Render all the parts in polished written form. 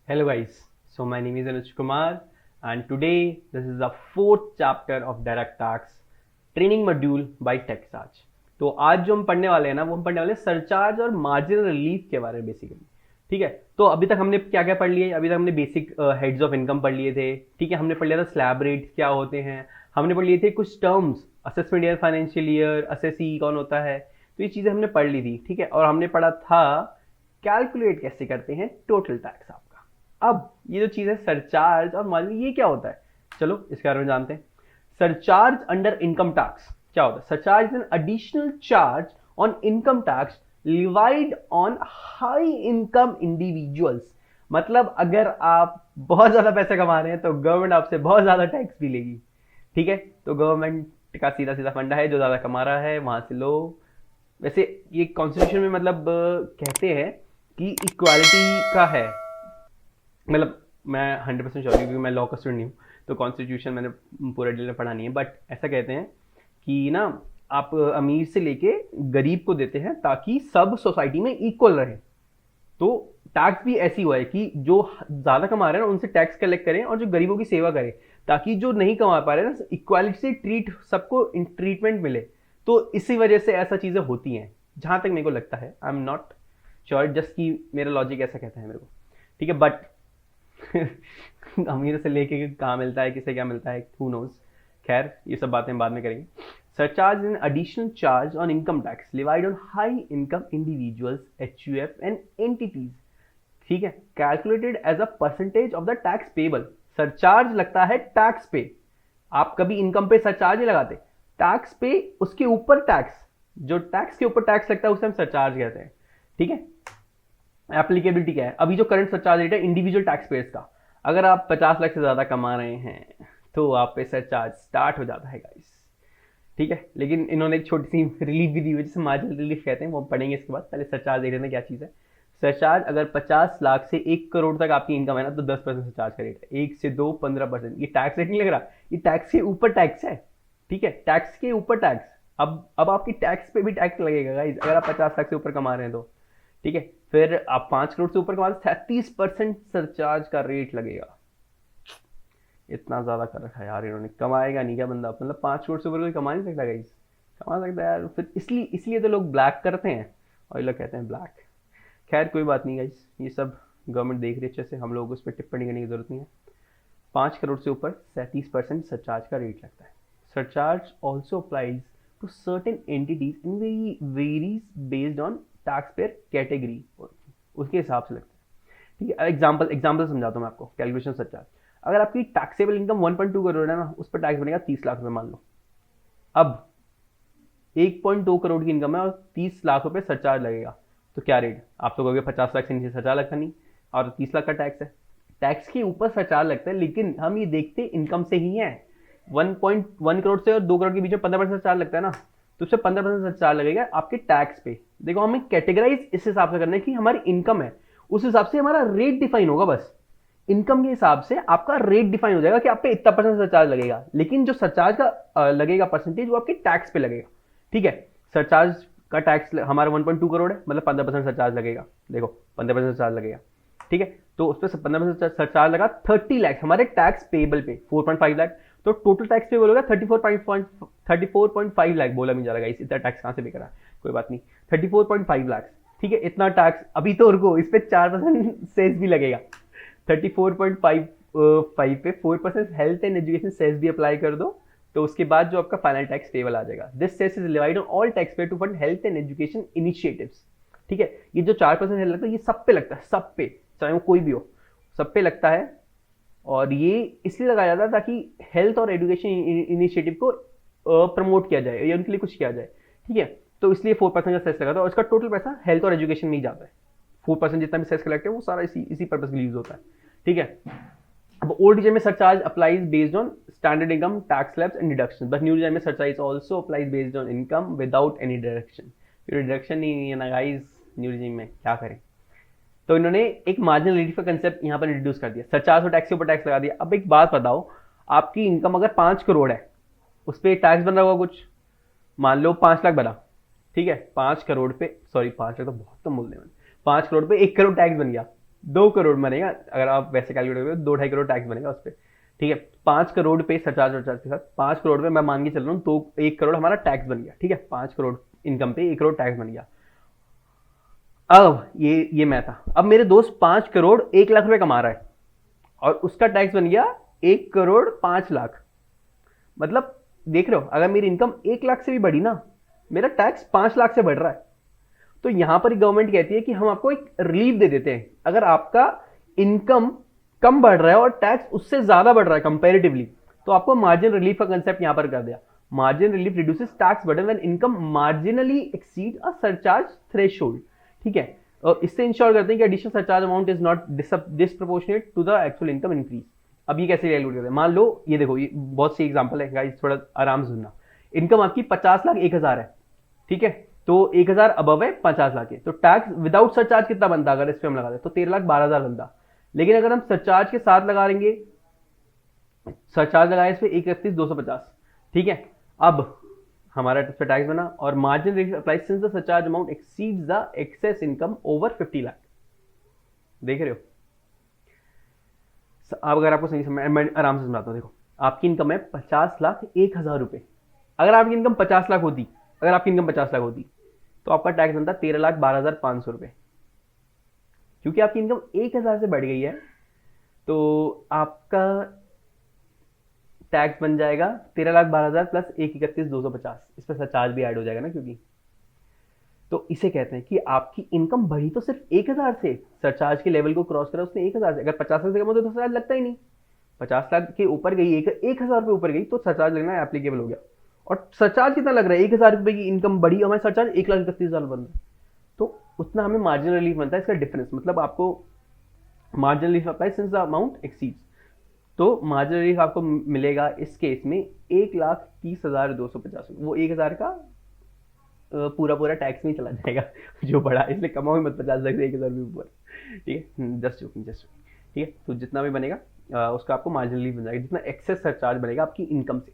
Hello guys, so my name is Anuj Kumar and today this is the fourth chapter of Direct Tax training module by TechSarge। तो आज जो हम पढ़ने वाले हैं ना वो हम पढ़ने वाले हैं सरचार्ज और मार्जिनल रिलीफ के बारे में बेसिकली। ठीक है, तो अभी तक हमने क्या क्या पढ़ लिया? अभी तक हमने बेसिक हेड्स ऑफ इनकम पढ़ लिए थे। ठीक है, हमने पढ़ लिया था स्लैब रेट्स क्या होते हैं, हमने पढ़ लिए थे कुछ terms, assessment year, financial year, assessee कौन होता है, तो ये चीज़ें हमने पढ़ ली थी। ठीक है, और हमने पढ़ा था कैलकुलेट कैसे करते हैं टोटल टैक्स आपका। अब ये जो चीज़ है सरचार्ज और मार्जिन, ये क्या होता है? चलो इसके बारे में जानते हैं। सरचार्ज अंडर इनकम टैक्स क्या होता है? Surcharge is an additional charge on income tax levied on high income individuals. मतलब अगर आप बहुत ज्यादा पैसा कमा रहे हैं तो गवर्नमेंट आपसे बहुत ज्यादा टैक्स भी लेगी। ठीक है, तो गवर्नमेंट का सीधा सीधा फंडा है, जो ज्यादा कमा रहा है वहां से लो। वैसे ये कॉन्स्टिट्यूशन में मतलब कहते हैं कि इक्वालिटी का है, मतलब मैं 100% श्योर हूँ क्योंकि मैं लॉ का स्टूडेंट नहीं हूँ, तो कॉन्स्टिट्यूशन मैंने पूरा डिटेल में पढ़ा नहीं है, बट ऐसा कहते हैं कि ना आप अमीर से लेके गरीब को देते हैं ताकि सब सोसाइटी में इक्वल रहे। तो टैक्स भी ऐसी हुआ है कि जो ज्यादा कमा रहे हैं ना उनसे टैक्स कलेक्ट करें और जो गरीबों की सेवा करें, ताकि जो नहीं कमा पा रहे ना इक्वालिटी से ट्रीट सबको ट्रीटमेंट मिले। तो इसी वजह से ऐसा चीजें होती हैं, जहां तक मेरे को लगता है। I am not sure, just कि मेरा लॉजिक ऐसा कहता है मेरे को। ठीक है, बट अमीर से लेके कहाँ मिलता है, किसे क्या मिलता है, हु नोज। खैर ये सब बातें बाद में करेंगे। Surcharge in additional charge on income tax levied on high income individuals, HUF and entities. ठीक है, calculated as a percentage of the tax payable. Surcharge लगता है टैक्स पे। आप कभी इनकम पे सरचार्ज नहीं लगाते, टैक्स पे उसके ऊपर टैक्स, जो टैक्स के ऊपर टैक्स लगता है उसे हम सरचार्ज कहते हैं। ठीक है, एप्लीकेबिलिटी क्या है? अभी जो करंट सरचार्ज रेट है इंडिविजुअल टैक्स पेयर्स का, अगर आप 50 लाख से ज्यादा कमा रहे हैं तो आप पे सरचार्ज स्टार्ट हो जाता है गाइस। ठीक है, लेकिन इन्होंने एक छोटी सी रिलीफ भी दी हुई जिसे मार्जिनल रिलीफ कहते हैं, वो पढ़ेंगे इसके बाद। पहले सरचार्ज देख लेते हैं क्या चीज़ है। सरचार्ज अगर 50 लाख से 1 करोड़ तक आपकी इनकम है ना तो 10% सरचार्ज का रेट है। 1 से 2 15%। ये टैक्स रेट नहीं लग रहा, ये टैक्स के ऊपर टैक्स है। ठीक है, टैक्स के ऊपर टैक्स। अब आपकी टैक्स पे भी टैक्स लगेगा गाइस अगर आप 50 लाख से ऊपर कमा रहे हैं तो। ठीक है, फिर आप 5 करोड़ से ऊर कमा 33% सरचार्ज का रेट लगेगा। इतना ज्यादा कर रखा है यार इन्होंने, कमाएगा नहीं क्या बंदा? मतलब 5 करोड़ से ऊपर कोई कमा नहीं सकता गाइस? कमा सकता है यार, फिर इसलिए इसलिए तो लोग ब्लैक करते हैं और ये लोग कहते हैं ब्लैक। खैर कोई बात नहीं गाइस, ये सब गवर्नमेंट देख रही है अच्छे से, हम लोग उस पर टिप्पणी करने की जरूरत नहीं है। 5 करोड़ से ऊपर 37% सरचार्ज का रेट लगता है। Surcharge also applies to certain entities in varies based on tax payer category, उसके हिसाब से लगता है। ठीक है, एग्जाम्पल समझाता हूँ मैं आपको कैलकुलेशन सरचार्ज। अगर आपकी टैक्सेबल इनकम 1.2 करोड़ है ना, उस पर टैक्स बनेगा 30 लाख रुपए मान लो। अब 1.2 करोड़ की इनकम है और 30 लाख रुपए सरचार्ज लगेगा, तो क्या रेट? आप तो कहोगे 50 लाख से नीचे सरचार्ज लगता नहीं, और 30 लाख का टैक्स है। टैक्स के ऊपर सरचार्ज लगता है, लेकिन हम ये देखते इनकम से ही है। 1.1 करोड़ से और 2 करोड़ के बीच में 15% सरचार्ज लगता है ना, तो उससे 15% सरचार्ज लगेगा आपके टैक्स पे। देखो हमें कैटेगराइज इस हिसाब से करना है कि हमारी इनकम है, उस हिसाब से हमारा रेट डिफाइन होगा। बस इनकम के हिसाब से आपका रेट डिफाइन हो जाएगा कि आप पे इतना परसेंट सरचार्ज लगेगा, लेकिन जो सरचार्ज का लगेगा परसेंटेज वो आपके टैक्स पे लगेगा। ठीक है, सरचार्ज का टैक्स हमारा 1.2 करोड़ है, मतलब 15% सरचार्ज लगेगा। देखो 15% सरचार्ज लगेगा। ठीक है, तो उस पर 15% सरचार्ज लगा 30 लाख हमारे टैक्स पेबल पे, 4.5 लाख। तो टोटल टैक्स पेबल होगा 34.5 लाख। बोला नहीं जा रहा इस इतना टैक्स कहां से बेच रहा है, कोई बात नहीं, 34.5 लाख। ठीक है, इतना टैक्स अभी तो रुको, इस पे 4% सेस भी लगेगा। 34.5 पे 4% हेल्थ एंड एजुकेशन सेस भी अप्लाई कर दो, तो उसके बाद जो आपका फाइनल टैक्स टेबल आ जाएगा। This cess is levied on all tax paid to fund health and education initiatives. ठीक है, ये जो 4% हेल्थ लगता है ये सब पे लगता है, सब पे, चाहे वो कोई भी हो, सब पे लगता है। और ये इसलिए लगाया जाता है ताकि हेल्थ और एजुकेशन इनिशिएटिव को प्रमोट किया जाए या उनके लिए कुछ किया जाए। ठीक है, तो इसलिए 4% का सेस लगा था, और इसका टोटल पैसा हेल्थ और एजुकेशन में ही जाता है। 4% जितना भी सेस कलेक्ट है वो सारा इसी पर्पज के लिए यूज होता है। ठीक है, अब ओल्ड डिजाइन में surcharge applies based on standard income tax slabs and deduction, but new design में surcharge also applies based on income without any deduction. Deduction नहीं है ना गाइस न्यू डिजाइन में, क्या करें? तो इन्होंने एक मार्जिनल रिलीफ का कंसेप्ट यहाँ पर इंट्रोड्यूस कर दिया, सरचार्ज और टैक्स के ऊपर टैक्स लगा दिया। अब एक बात बताओ, आपकी इनकम अगर 5 करोड़ है, उस पर टैक्स बन रहा होगा कुछ, मान लो 5 लाख बना। ठीक है, 5 करोड़ पे, सॉरी 5 लाख तो बहुत कम बोल रहे हैं, 5 करोड़ पे 1 करोड़ टैक्स बन गया। 2 करोड़ बनेगा अगर आप वैसे कैलकुलेट करोगे, 2-2.5 करोड़ टैक्स बनेगा उस पर। ठीक है, 5 करोड़ पे सरचार्ज वर्चार्ज के साथ 5 करोड़ पे मैं मान के चल रहा हूँ, तो 1 करोड़ हमारा टैक्स बन गया। ठीक है, 5 करोड़ इनकम पे 1 करोड़ टैक्स बन गया। अब ये मैं था, अब मेरे दोस्त 5 करोड़ 1 लाख रुपए कमा रहा है और उसका टैक्स बन गया 1 करोड़ 5 लाख। मतलब देख रहे हो, अगर मेरी इनकम 1 लाख से भी बढ़ी ना, मेरा टैक्स 5 लाख से बढ़ रहा है। तो यहां पर गवर्नमेंट कहती है कि हम आपको एक रिलीफ दे देते हैं अगर आपका इनकम कम बढ़ रहा है और टैक्स उससे ज्यादा बढ़ रहा है कंपैरेटिवली, तो आपको मार्जिन रिलीफ का कंसेप्ट यहां पर कर दिया। Margin relief reduces tax burden when income marginally exceed a surcharge threshold. ठीक है, और इससे इंश्योर करते हैं कि additional surcharge amount is not disproportionate to the actual income increase. अब ये कैसे कैलकुलेट करते हैं, मान लो ये देखो, ये बहुत सी एग्जांपल है गाइस, थोड़ा आराम से सुनना। इनकम आपकी 50 लाख 1 हजार है। ठीक है, तो 1 हजार अबव है 50 लाख के, तो टैक्स विदाउट सरचार्ज कितना बनता अगर इस पे हम लगा दें, तो 13,12,000 बनता। लेकिन अगर हम सरचार्ज के साथ लगा लेंगे, सरचार्ज लगाए इस पे 1,31,250। ठीक है, अब हमारा इस पे टैक्स बना और margin rate apply since the surcharge amount exceeds the excess income over 50 lakh. देख रहे हो, अब अगर आपको सही समझ, मैं आराम से समझाता हूँ। देखो, आपकी इनकम है 50,01,000 रुपए। अगर आपकी इनकम 50 लाख होती, अगर आपकी इनकम 50 लाख होती, तो आपका टैक्स बनता 13,12,500 रुपए। क्योंकि आपकी इनकम 1,000 से बढ़ गई है, तो आपका टैक्स बन जाएगा 13,12,000 प्लस 1,31,250। इस पर सरचार्ज भी ऐड हो जाएगा ना, क्योंकि तो इसे कहते हैं कि आपकी इनकम बढ़ी तो सिर्फ 1,000 से, सरचार्ज के लेवल को क्रॉस करा उसने 1,000 से। अगर 50 लाख से कम होता तो सरचार्ज लगता ही नहीं। 50 लाख के ऊपर गई, 1,000 रुपये ऊपर गई, तो सरचार्ज लगना एप्लीकेबल हो गया। और सरचार्ज कितना लग रहा है, 1,000 रुपये की इनकम बढ़ी, हमारे सरचार्ज 1,31,000 बन रहा है, तो उतना हमें मार्जिनल रिलीफ बनता है। इसका डिफरेंस मतलब आपको marginal relief apply since the amount exceeds, तो मार्जिनल रिलीफ आपको मिलेगा इस केस में 1,30,250। वो 1,000 का पूरा पूरा टैक्स में चला जाएगा जो बड़ा, इसलिए कमाओ मत 50 लाख से 1,000 रुपये ऊपर। ठीक है, जस्ट जोकिंग। ठीक है, तो जितना भी बनेगा उसका आपको मार्जिनल रिलीफ बन जाएगा, जितना एक्सेस सरचार्ज बनेगा आपकी इनकम से।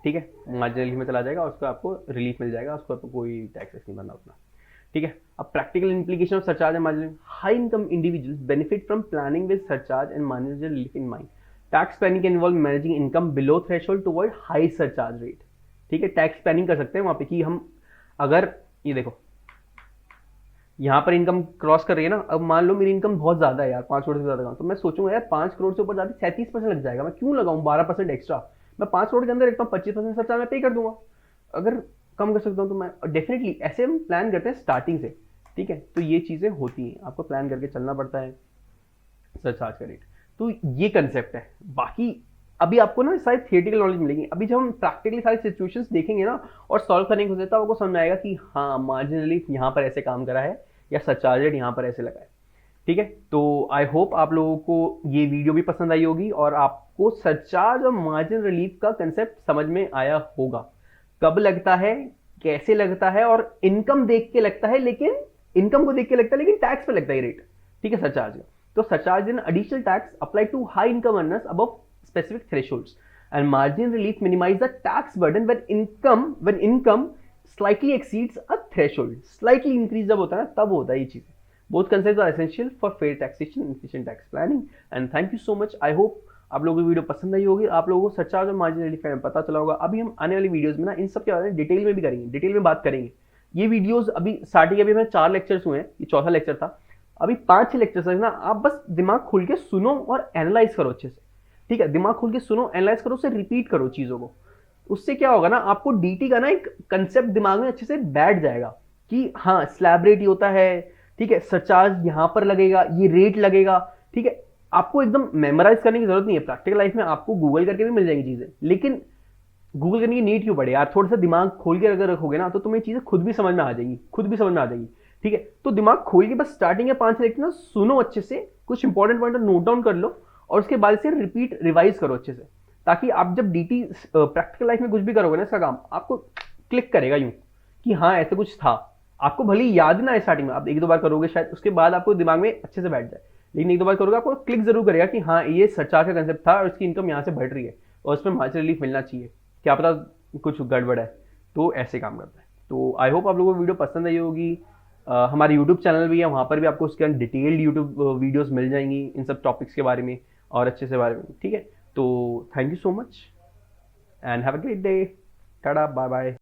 ठीक है, मार्जिनल रिलीफ में चला जाएगा, उसको आपको रिलीफ मिल जाएगा, उसको आपको कोई टैक्स नहीं भरना उतना। ठीक है, अब practical implication of surcharge and marginal. High income individuals benefit from planning with surcharge and marginal relief in mind. Tax planning can involve managing income below threshold to avoid high surcharge rate. ठीक है, tax planning कर सकते हैं वहां पे कि हम अगर ये देखो यहाँ पर इनकम क्रॉस कर रही है ना, अब मान लो मेरी इनकम बहुत ज्यादा है यार, 5 करोड़ से ज्यादा, तो मैं सोचूंगा यार 5 करोड़ से ऊपर जाते 37% लग जाएगा, मैं क्यों लगाऊं 12% एक्स्ट्रा, मैं 5 करोड़ के अंदर एकदम 25% सरचार्ज मैं पे कर दूंगा। अगर कम कर सकता हूँ तो मैं डेफिनेटली, ऐसे हम प्लान करते हैं स्टार्टिंग से। ठीक है, तो ये चीजें होती हैं, आपको प्लान करके चलना पड़ता है सरचार्ज का रेट। तो ये कंसेप्ट है। बाकी अभी आपको ना सारी थियोरेटिकल नॉलेज मिलेगी, अभी जब हम प्रैक्टिकली सारी सिचुएशंस देखेंगे ना और सॉल्व करने की कोशिश, तब आपको समझ आएगा कि हाँ मार्जिनल रिलीफ यहाँ पर ऐसे काम करा है या सरचार्ज रेट यहाँ पर ऐसे लगा है। ठीक है, तो आई होप आप लोगों को ये वीडियो भी पसंद आई होगी और आपको सरचार्ज और मार्जिन रिलीफ का कंसेप्ट समझ में आया होगा, कब लगता है, कैसे लगता है, और इनकम देख के लगता है, लेकिन इनकम को देख के लगता है लेकिन टैक्स पे लगता है रेट। ठीक है, सरचार्ज का। तो surcharge in additional tax apply to high income earners above specific thresholds, and margin relief minimize the tax burden when income slightly exceeds a threshold. Slightly increase जब होता है ना, तब होता है ये चीजें। Both concepts are essential for fair taxation and efficient tax planning. And thank you so much. I hope आप लोगों को वीडियो पसंद आई होगी, आप लोगों को सरचार्ज और मार्जिन रिलीफ का पता चला होगा। अभी हम आने वाली वीडियोस में ना इन सब के बारे में डिटेल में भी करेंगे, डिटेल में बात करेंगे। ये वीडियोस अभी स्टार्टिंग, अभी हमें 4 लेक्चर्स हुए हैं, ये चौथा लेक्चर था, अभी 5-6 लेक्चर्स है ना। आप बस दिमाग खोल के सुनो और एनालाइज करो अच्छे से। ठीक है, दिमाग खोल के सुनो, एनालाइज करो, उसे रिपीट करो चीजों को। उससे क्या होगा ना, आपको डीटी का ना एक कंसेप्ट दिमाग में अच्छे से बैठ जाएगा कि हाँ स्लैब रेट ही होता है। ठीक है, सरचार्ज यहां पर लगेगा, ये रेट लगेगा। ठीक है, आपको एकदम मेमोराइज करने की जरूरत नहीं है, प्रैक्टिकल लाइफ में आपको गूगल करके भी मिल जाएंगी चीजें, लेकिन गूगल करने की नीड क्यों पड़े यार, थोड़ा सा दिमाग खोल के अगर रखोगे ना तो तुम्हें चीजें खुद भी समझ में आ जाएंगी, खुद भी समझ में आ जाएगी। ठीक है, तो दिमाग खोल के बस स्टार्टिंग में 5 लेक्चर ना सुनो अच्छे से, कुछ इंपॉर्टेंट पॉइंट नोट डाउन कर लो और उसके बाद से रिपीट रिवाइज करो अच्छे से, ताकि आप जब डीटी प्रैक्टिकल लाइफ में कुछ भी करोगे ना, इसका काम आपको क्लिक करेगा यूं कि हाँ ऐसे कुछ था। आपको भले ही याद ना है स्टार्टिंग में, आप 1-2 बार करोगे शायद, उसके बाद आपको दिमाग में अच्छे से बैठ जाए, लेकिन 1-2 बार करोगे आपको क्लिक जरूर करेगा कि हाँ ये सरचार्ज का कंसेप्ट था और इसकी इनकम यहाँ से बढ़ रही है और उसमें मार्जिनल रिलीफ मिलना चाहिए, क्या पता कुछ गड़बड़ है, तो ऐसे काम करता है। तो आई होप आप लोगों को वीडियो पसंद आई होगी। हमारे यूट्यूब चैनल भी है, वहाँ पर भी आपको उसके डिटेल्ड यूट्यूब वीडियोस मिल जाएंगी इन सब टॉपिक्स के बारे में और अच्छे से बारे में, ठीक है। तो thank you so much and have a great day. Tata, bye bye.